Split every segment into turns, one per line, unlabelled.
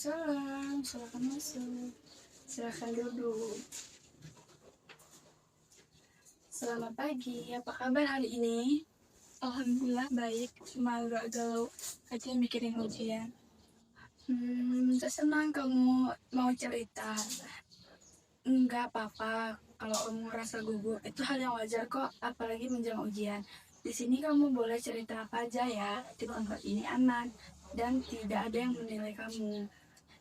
Waalaikumsalam, silakan masuk. Silakan duduk. Selamat pagi, apa kabar hari ini?
Alhamdulillah baik, cuma agak galau aja mikirin ujian.
Saya senang kamu mau cerita. Enggak apa-apa kalau kamu merasa gugup, itu hal yang wajar kok, apalagi menjelang ujian. Di sini kamu boleh cerita apa aja ya, di tempat ini aman dan tidak ada yang menilai kamu.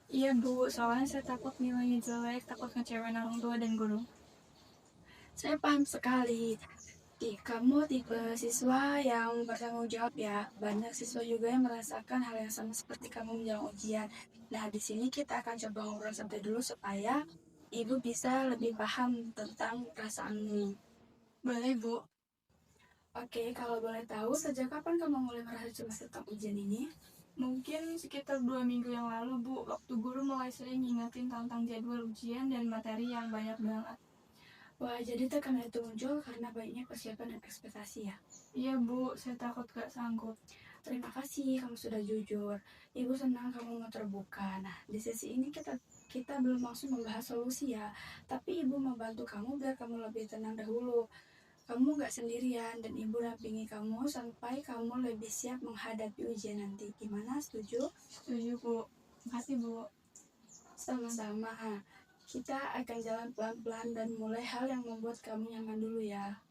Iya bu, soalnya saya takut nilainya jelek, takut ngecewain orang tua dan guru.
Saya paham sekali. Kamu tipe siswa yang bertanggung jawab ya. Banyak siswa juga yang merasakan hal yang sama seperti kamu menjelang ujian. Nah, di sini kita akan coba ngobrol santai dulu supaya ibu bisa lebih paham tentang perasaanmu.
Boleh bu?
Oke, kalau boleh tahu, sejak kapan kamu mulai merasa cemas tentang ujian ini?
Mungkin sekitar 2 minggu yang lalu bu, waktu guru mulai sering ngingetin tentang jadwal ujian dan materi yang banyak banget.
Wah, jadi tekanan itu muncul karena banyaknya persiapan dan ekspektasi ya?
Iya bu, saya takut gak sanggup.
Terima kasih kamu sudah jujur. Ibu senang kamu mau terbuka. Nah, di sesi ini kita belum langsung membahas solusi ya, tapi ibu mau bantu kamu biar kamu lebih tenang dahulu. Kamu gak sendirian dan ibu dampingi kamu sampai kamu lebih siap menghadapi ujian nanti. Gimana, setuju?
Setuju bu, makasih bu.
Sama-sama. Kita akan jalan pelan-pelan dan mulai hal yang membuat kamu nyaman dulu ya.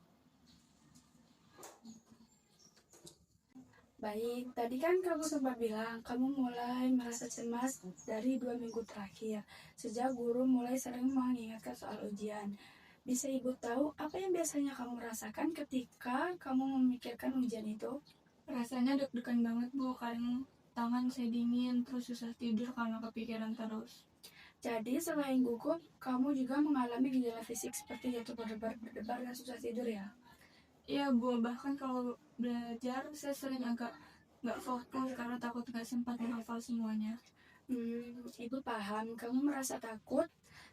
Baik, tadi kan kamu sempat bilang kamu mulai merasa cemas dari 2 minggu terakhir, sejak guru mulai sering mengingatkan soal ujian. Bisa ibu tahu apa yang biasanya kamu rasakan ketika kamu memikirkan ujian itu?
Rasanya deg-degan banget bu, kadang tangan saya dingin, terus susah tidur karena kepikiran terus.
Jadi selain gugup, kamu juga mengalami gejala fisik seperti jatuh berdebar dan susah tidur ya?
Iya bu, bahkan kalau belajar saya sering agak nggak fokus karena takut nggak sempat menghafal semuanya.
Ibu paham, kamu merasa takut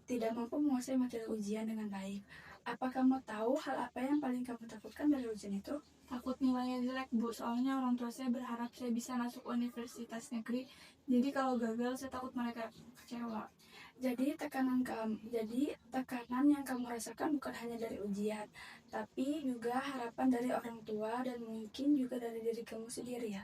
tidak mampu menguasai materi ujian dengan baik. Apa kamu tahu hal apa yang paling kamu takutkan dari ujian itu?
Takut nilainya jelek bu, soalnya orang tua saya berharap saya bisa masuk universitas negeri. Jadi kalau gagal saya takut mereka kecewa.
Jadi tekanan yang kamu rasakan bukan hanya dari ujian, tapi juga harapan dari orang tua dan mungkin juga dari diri kamu sendiri ya.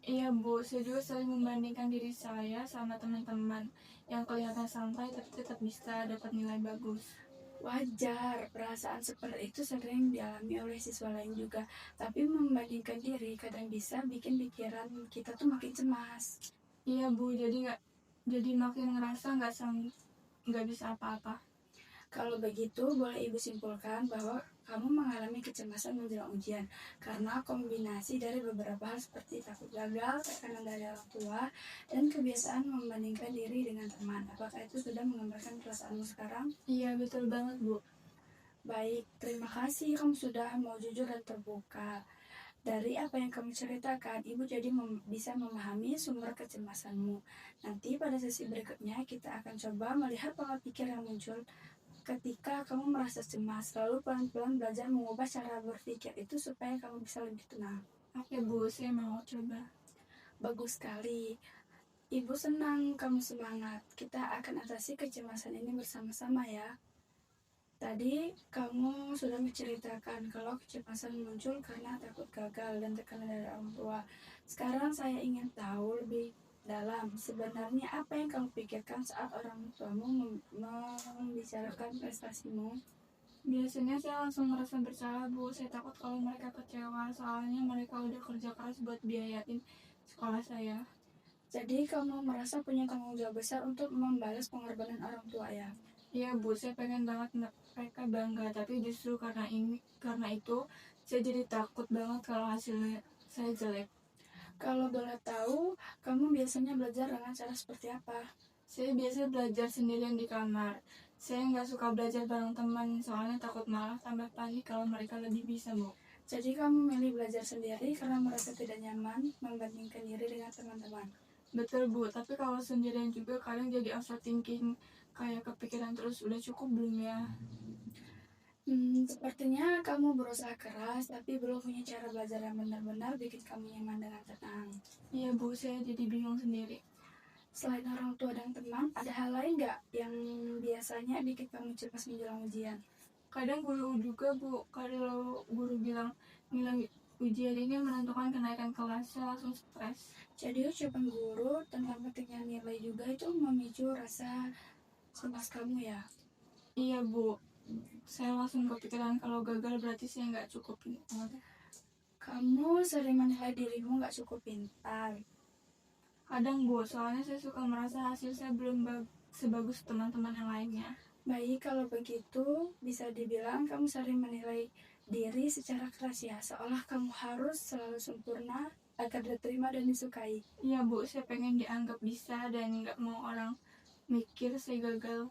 Iya bu, saya juga sering membandingkan diri saya sama teman-teman yang kelihatan santai tapi tetap bisa dapat nilai bagus.
Wajar, perasaan seperti itu sering dialami oleh siswa lain juga, tapi membandingkan diri kadang bisa bikin pikiran kita tuh makin cemas.
Iya bu, jadi makin ngerasa nggak bisa apa-apa.
Kalau begitu, boleh ibu simpulkan bahwa kamu mengalami kecemasan menjelang ujian karena kombinasi dari beberapa hal seperti takut gagal, tekanan dari orang tua, dan kebiasaan membandingkan diri dengan teman. Apakah itu sudah menggambarkan perasaanmu sekarang?
Iya betul banget bu.
Baik, terima kasih kamu sudah mau jujur dan terbuka. Dari apa yang kamu ceritakan, ibu jadi bisa memahami sumber kecemasanmu. Nanti pada sesi berikutnya kita akan coba melihat pola pikir yang muncul ketika kamu merasa cemas, lalu pelan-pelan belajar mengubah cara berpikir itu supaya kamu bisa lebih tenang.
Oke bu, saya mau coba.
Bagus sekali. Ibu senang kamu semangat. Kita akan atasi kecemasan ini bersama-sama ya. Tadi kamu sudah menceritakan kalau kecemasan muncul karena takut gagal dan tekanan dari orang tua. Sekarang saya ingin tahu lebih dalam, sebenarnya apa yang kamu pikirkan saat orang tuamu membicarakan prestasimu?
Biasanya saya langsung merasa bersalah bu, saya takut kalau mereka kecewa soalnya mereka udah kerja keras buat biayain sekolah saya.
Jadi kamu merasa punya tanggung jawab besar untuk membalas pengorbanan orang tua ya?
Iya bu, saya pengen banget mereka bangga, tapi justru karena itu saya jadi takut banget kalau hasilnya saya jelek.
Kalau boleh tahu, kamu biasanya belajar dengan cara seperti apa?
Saya biasa belajar sendirian di kamar. Saya nggak suka belajar bareng teman, soalnya takut malah tambah panik kalau mereka lebih bisa bu.
Jadi kamu milih belajar sendiri karena merasa tidak nyaman membandingkan diri dengan teman-teman.
Betul bu, tapi kalau sendirian juga kadang jadi overthinking, kayak kepikiran terus udah cukup belum ya.
Sepertinya kamu berusaha keras tapi belum punya cara belajar yang benar-benar bikin kamu nyaman dengan tenang.
Iya bu, saya jadi bingung sendiri.
Selain orang tua dan teman, ada hal lain nggak yang biasanya bikin kamu cemas menjelang ujian?
Kadang guru juga Bu, kalau guru bilang nilai ujian ini menentukan kenaikan kelas, saya langsung stres.
Jadi ucapan guru tentang pentingnya nilai juga itu memicu rasa cemas kamu ya?
Iya Bu, saya langsung kepikiran kalau gagal berarti saya nggak cukup pintar.
Kamu sering menilai dirimu nggak cukup pintar.
Kadang Bu, soalnya saya suka merasa hasil saya belum sebagus teman-teman yang lainnya.
Baik, kalau begitu bisa dibilang kamu sering menilai diri secara keras ya, seolah kamu harus selalu sempurna agar diterima dan disukai.
Iya Bu, saya pengen dianggap bisa dan nggak mau orang mikir saya gagal.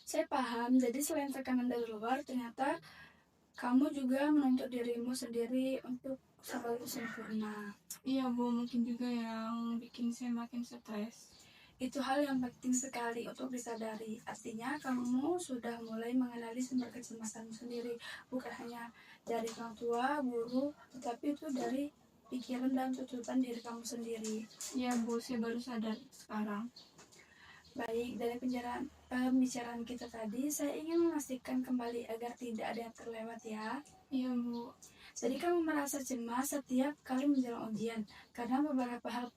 Saya paham, jadi selain tekanan dari luar, ternyata kamu juga menuntut dirimu sendiri untuk selalu sempurna.
Iya Bu, mungkin juga yang bikin saya makin stres.
Itu hal yang penting sekali untuk disadari. Artinya kamu sudah mulai mengenali sumber kecemasanmu sendiri, bukan hanya dari orang tua, guru, tetapi itu dari pikiran dan tuntutan diri kamu sendiri.
Iya Bu, saya baru sadar sekarang.
Baik, dari pembicaraan kita tadi, saya ingin memastikan kembali agar tidak ada yang terlewat ya.
Iya Bu.
Jadi kamu merasa cemas setiap kali menjelang ujian karena beberapa hal.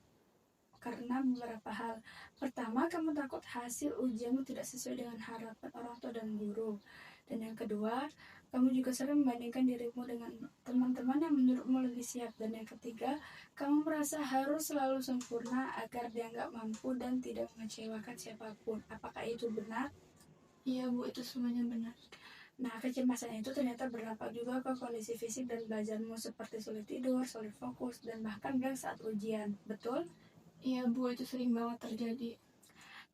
Pertama, kamu takut hasil ujianmu tidak sesuai dengan harapan orang tua dan guru. Dan yang kedua, kamu juga sering membandingkan dirimu dengan teman-teman yang menurutmu lebih siap. Dan yang ketiga, kamu merasa harus selalu sempurna agar dianggap mampu dan tidak mengecewakan siapapun. Apakah itu benar?
Iya Bu, itu semuanya benar.
Nah, kecemasan itu ternyata berdampak juga ke kondisi fisik dan belajarmu seperti sulit tidur, sulit fokus, dan bahkan blank saat ujian. Betul?
Iya Bu, itu sering banget terjadi.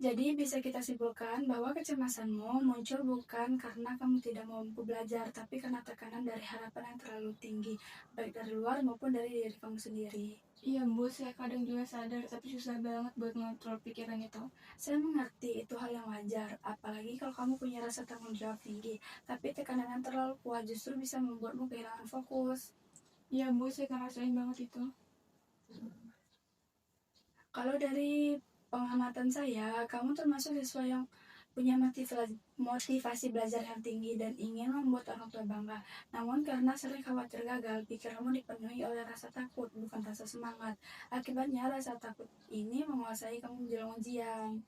Jadi bisa kita simpulkan bahwa kecemasanmu muncul bukan karena kamu tidak mampu belajar, tapi karena tekanan dari harapan yang terlalu tinggi, baik dari luar maupun dari diri kamu sendiri.
Iya Bu, saya kadang juga sadar, tapi susah banget buat ngontrol pikiran itu.
Saya mengerti itu hal yang wajar, apalagi kalau kamu punya rasa tanggung jawab tinggi, tapi tekanan yang terlalu kuat justru bisa membuatmu kehilangan fokus.
Iya Bu, saya ngerasain banget itu.
Kalau dari pengamatan saya, kamu termasuk siswa yang punya motivasi belajar yang tinggi dan ingin membuat orang tua bangga. Namun karena sering khawatir gagal, pikiranmu dipenuhi oleh rasa takut, bukan rasa semangat. Akibatnya rasa takut ini menguasai kamu menjelang ujian.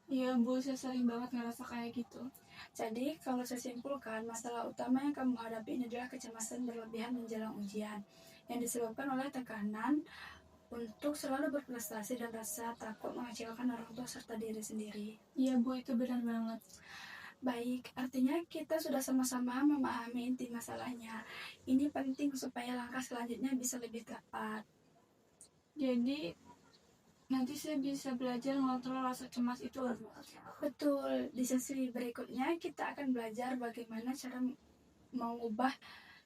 Iya Bu, saya sering banget ngerasa kayak gitu.
Jadi kalau saya simpulkan, masalah utama yang kamu hadapi ini adalah kecemasan berlebihan menjelang ujian, yang disebabkan oleh tekanan untuk selalu berprestasi dan rasa takut mengecewakan orang tua serta diri sendiri.
Iya Bu, itu benar banget.
Baik, artinya kita sudah sama-sama memahami inti masalahnya. Ini penting supaya langkah selanjutnya bisa lebih tepat.
Jadi nanti saya bisa belajar mengontrol rasa cemas itu.
Betul, di sesi berikutnya kita akan belajar bagaimana cara mengubah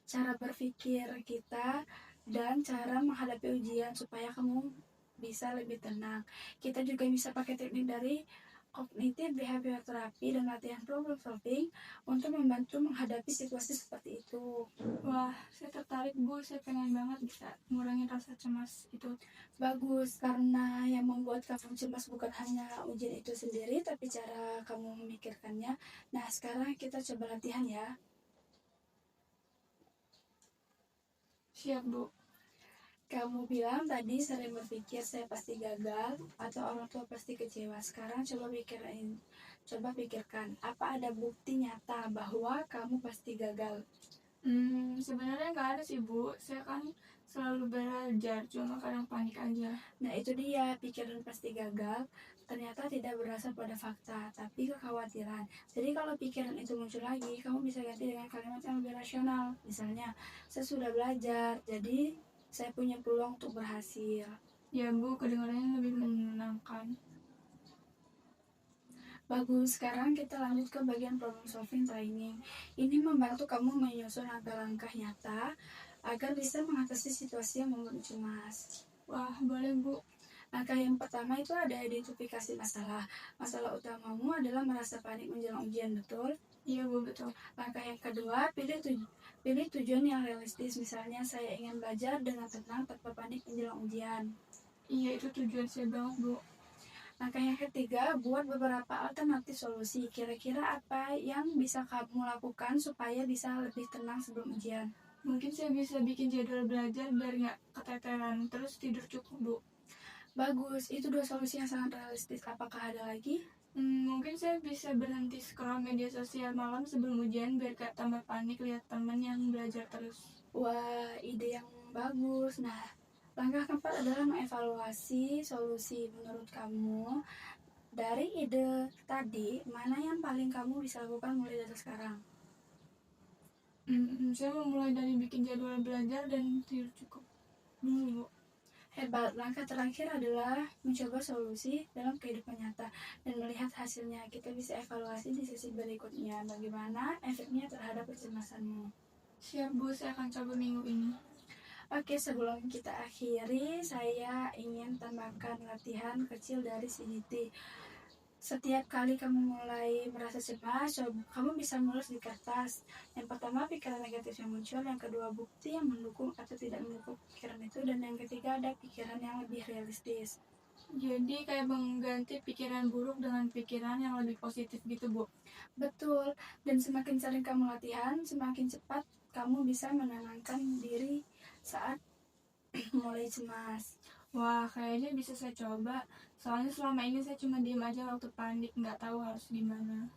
cara berpikir kita dan cara menghadapi ujian supaya kamu bisa lebih tenang. Kita juga bisa pakai teknik dari cognitive behavior therapy dan latihan problem solving untuk membantu menghadapi situasi seperti itu.
Wah, saya tertarik Bu, saya pengen banget bisa ngurangin rasa cemas itu.
Bagus, karena yang membuat kamu cemas bukan hanya ujian itu sendiri, tapi cara kamu memikirkannya. Nah, sekarang kita coba latihan ya.
Siap Bu.
Kamu bilang tadi sering berpikir saya pasti gagal atau orang tua pasti kecewa. Sekarang coba pikirkan, apa ada bukti nyata bahwa kamu pasti gagal?
Sebenarnya nggak ada sih Bu. Saya kan selalu belajar, cuma kadang panik aja.
Nah itu dia, pikiran pasti gagal ternyata tidak berasal pada fakta, tapi kekhawatiran. Jadi kalau pikiran itu muncul lagi, kamu bisa ganti dengan kalimat yang lebih rasional. Misalnya, saya sudah belajar, jadi saya punya peluang untuk berhasil.
Ya Bu, kedengarannya lebih menenangkan.
Bagus, sekarang kita lanjut ke bagian problem solving training. Ini membantu kamu menyusun langkah-langkah nyata agar bisa mengatasi situasi yang membuat cemas.
Wah, boleh Bu.
Langkah yang pertama itu ada identifikasi masalah. Masalah utamamu adalah merasa panik menjelang ujian, betul?
Iya Bu, betul.
Langkah yang kedua, pilih tujuan yang realistis. Misalnya, saya ingin belajar dengan tenang tanpa panik menjelang ujian.
Iya, itu tujuan saya banget Bu.
Langkah yang ketiga, buat beberapa alternatif solusi. Kira-kira apa yang bisa kamu lakukan supaya bisa lebih tenang sebelum ujian?
Mungkin saya bisa bikin jadwal belajar biar nggak keteteran, terus tidur cukup, Bu.
Bagus, itu dua solusi yang sangat realistis. Apakah ada lagi?
Mungkin saya bisa berhenti scroll media sosial malam sebelum ujian biar gak tambah panik lihat teman yang belajar terus.
Wah, ide yang bagus. Nah, langkah keempat adalah mengevaluasi solusi menurut kamu. Dari ide tadi, mana yang paling kamu bisa lakukan mulai dari sekarang?
Saya mau mulai dari bikin jadwal belajar dan tidur cukup dulu, Bu.
Hebat, langkah terakhir adalah mencoba solusi dalam kehidupan nyata dan melihat hasilnya. Kita bisa evaluasi di sesi berikutnya, bagaimana efeknya terhadap kecemasanmu.
Siap, Bu, saya akan coba minggu ini.
Oke, sebelum kita akhiri, saya ingin tambahkan latihan kecil dari CGT. Setiap kali kamu mulai merasa cemas, kamu bisa menulis di kertas. Yang pertama, pikiran negatif yang muncul. Yang kedua, bukti yang mendukung atau tidak mendukung pikiran itu. Dan yang ketiga, ada pikiran yang lebih realistis.
Jadi kayak mengganti pikiran buruk dengan pikiran yang lebih positif gitu, Bu.
Betul, dan semakin sering kamu latihan, semakin cepat kamu bisa menenangkan diri saat mulai cemas.
Wah, kayaknya bisa saya coba. Soalnya selama ini saya cuma diem aja waktu panik, nggak tahu harus gimana.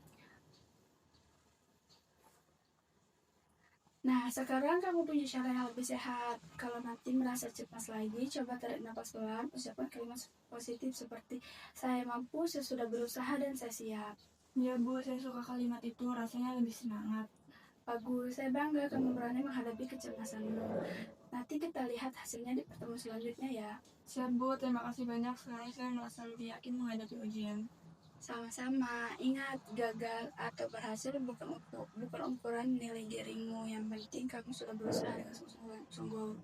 Nah, sekarang kamu punya cara yang lebih sehat. Kalau nanti merasa cemas lagi, coba tarik nafas pelan, ucapkan kalimat positif seperti saya mampu, saya sudah berusaha, dan saya siap.
Ya, Bu, saya suka kalimat itu, rasanya lebih semangat.
Bagus, saya bangga kamu berani menghadapi kecemasanmu. Nanti kita lihat hasilnya di pertemuan selanjutnya ya.
Siap, Bu, terima kasih banyak. Sekarang saya merasa lebih yakin menghadapi ujian.
Sama-sama, ingat gagal atau berhasil bukan ukuran nilai dirimu. Yang penting kamu sudah berusaha dengan sungguh-sungguh.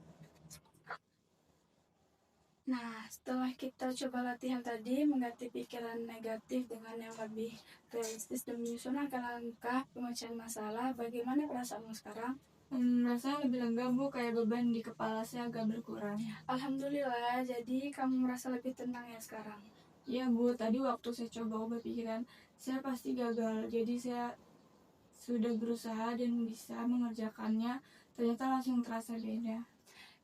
Nah, setelah kita coba latihan tadi, mengganti pikiran negatif dengan yang lebih realistis dan menyusun langkah-langkah pemecahan masalah, bagaimana perasaanmu sekarang?
Rasanya lebih lega, Bu, kayak beban di kepala saya agak berkurang.
Alhamdulillah, jadi kamu merasa lebih tenang ya sekarang?
Iya, Bu, tadi waktu saya coba ubah pikiran, saya pasti gagal. Jadi saya sudah berusaha dan bisa mengerjakannya, ternyata langsung terasa beda.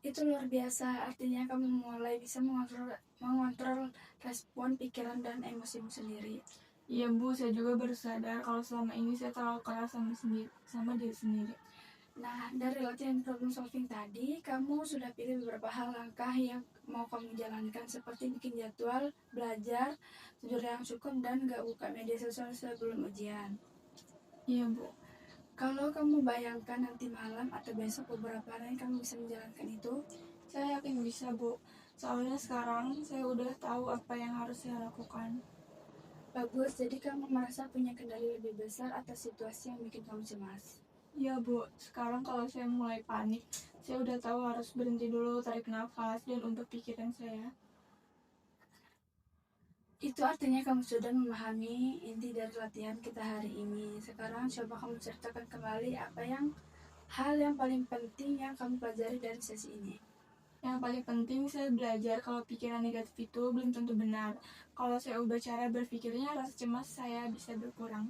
Itu luar biasa, artinya kamu mulai bisa mengontrol respon pikiran dan emosimu sendiri.
Iya, Bu, saya juga baru sadar kalau selama ini saya terlalu keras sama diri sendiri.
Nah, dari latihan problem solving tadi, kamu sudah pilih beberapa hal langkah yang mau kamu jalankan, seperti bikin jadwal, belajar, tidur yang cukup, dan gak buka media sosial sebelum ujian.
Iya, Bu.
Kalau kamu bayangkan nanti malam atau besok beberapa hari kamu bisa menjalankan itu,
Saya yakin bisa, Bu. Soalnya sekarang saya udah tahu apa yang harus saya lakukan.
bagus, jadi kamu merasa punya kendali lebih besar atas situasi yang bikin kamu cemas.
Iya, Bu. Sekarang kalau saya mulai panik, saya udah tahu harus berhenti dulu, tarik nafas, dan ubah pikiran saya.
Itu artinya kamu sudah memahami inti dari latihan kita hari ini. Sekarang coba kamu ceritakan kembali hal yang paling penting yang kamu pelajari dari sesi ini.
Yang paling penting saya belajar kalau pikiran negatif itu belum tentu benar. Kalau saya ubah cara berpikirnya, rasa cemas saya bisa berkurang.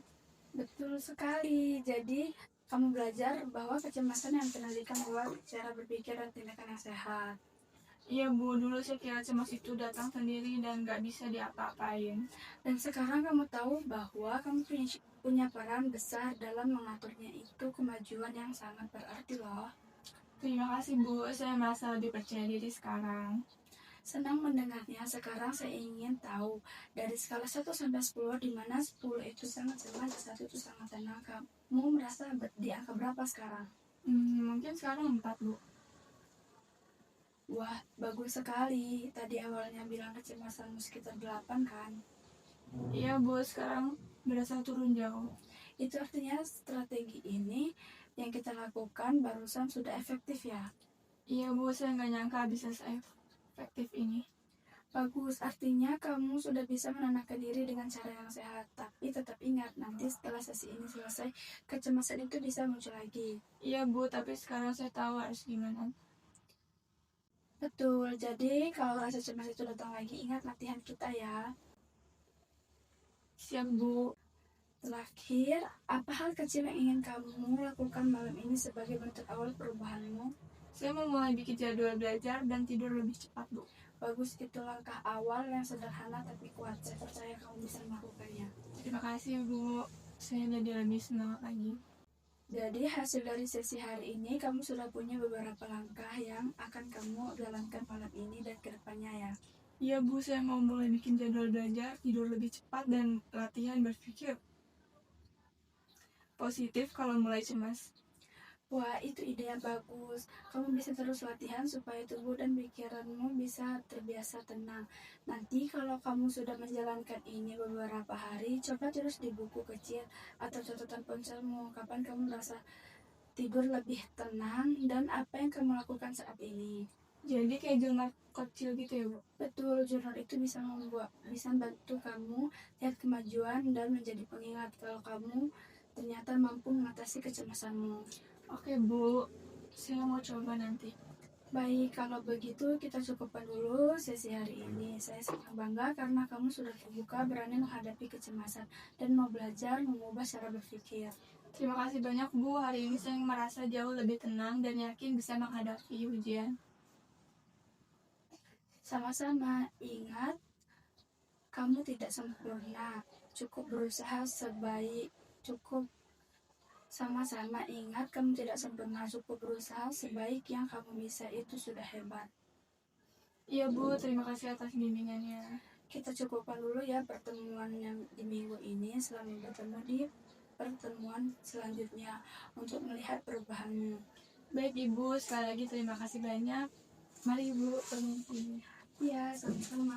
Betul sekali. Jadi kamu belajar bahwa kecemasan yang terkendalikan lewat cara berpikir dan tindakan yang sehat.
Iya, Bu, dulu saya kira cemas itu datang sendiri dan gak bisa diapa-apain.
Dan sekarang kamu tahu bahwa kamu punya peran besar dalam mengaturnya. Itu kemajuan yang sangat berarti loh.
Terima kasih, Bu, saya merasa lebih percaya diri sekarang.
Senang mendengarnya. Sekarang saya ingin tahu dari skala 1 sampai 10, di mana 10 itu sangat cemas, 1 itu sangat tenang. Kamu merasa di angka berapa sekarang?
Mungkin sekarang 4, Bu.
Wah, bagus sekali. Tadi awalnya bilang kecemasanmu sekitar 8 kan?
Iya, Bu, sekarang berasa turun jauh.
Itu artinya strategi ini yang kita lakukan barusan sudah efektif ya?
Iya, Bu, saya nggak nyangka bisa se-efektif ini.
Bagus, artinya kamu sudah bisa menenangkan diri dengan cara yang sehat. Tapi tetap ingat, nanti setelah sesi ini selesai, kecemasan itu bisa muncul lagi.
Iya, Bu, tapi sekarang saya tahu harus gimana.
Betul, jadi kalau rasa cemas itu datang lagi, ingat latihan kita ya.
Siap, Bu.
Terakhir, apa hal kecil yang ingin kamu lakukan malam ini sebagai bentuk awal perubahanmu?
Saya mau mulai bikin jadwal belajar dan tidur lebih cepat, Bu.
Bagus, itu langkah awal yang sederhana tapi kuat. Saya percaya kamu bisa melakukannya.
Terima kasih, Bu. Saya jadi lebih semangat lagi.
Jadi hasil dari sesi hari ini, kamu sudah punya beberapa langkah yang akan kamu jalankan malam ini dan kedepannya ya.
Iya, Bu, saya mau mulai bikin jadwal belajar, tidur lebih cepat, dan latihan berpikir positif kalau mulai cemas.
Wah, itu ide yang bagus. Kamu bisa terus latihan supaya tubuh dan pikiranmu bisa terbiasa tenang. Nanti kalau kamu sudah menjalankan ini beberapa hari, coba terus di buku kecil atau catatan ponselmu. Kapan kamu merasa tidur lebih tenang dan apa yang kamu lakukan saat ini.
Jadi kayak jurnal kecil gitu ya, Bu?
Betul, jurnal itu bisa bantu kamu lihat kemajuan dan menjadi pengingat kalau kamu ternyata mampu mengatasi kecemasanmu.
Oke, Bu. Saya mau coba nanti.
Baik, kalau begitu kita cukupkan dulu sesi hari ini. Saya sangat bangga karena kamu sudah terbuka, berani menghadapi kecemasan, dan mau belajar mengubah cara berpikir.
Terima kasih banyak, Bu. Hari ini saya merasa jauh lebih tenang dan yakin bisa menghadapi ujian.
Sama-sama, ingat, kamu tidak sempurna. Sama-sama ingat, kamu tidak sempurna. Cukup berusaha sebaik yang kamu bisa, itu sudah hebat.
Iya, Bu. Terima kasih atas bimbingannya.
Kita cukupkan dulu ya pertemuan yang di minggu ini. Selamat bertemu di pertemuan selanjutnya untuk melihat perubahanmu.
Baik, Ibu. Sekali lagi terima kasih banyak. Mari, Ibu, permisi.
Iya, sama-sama.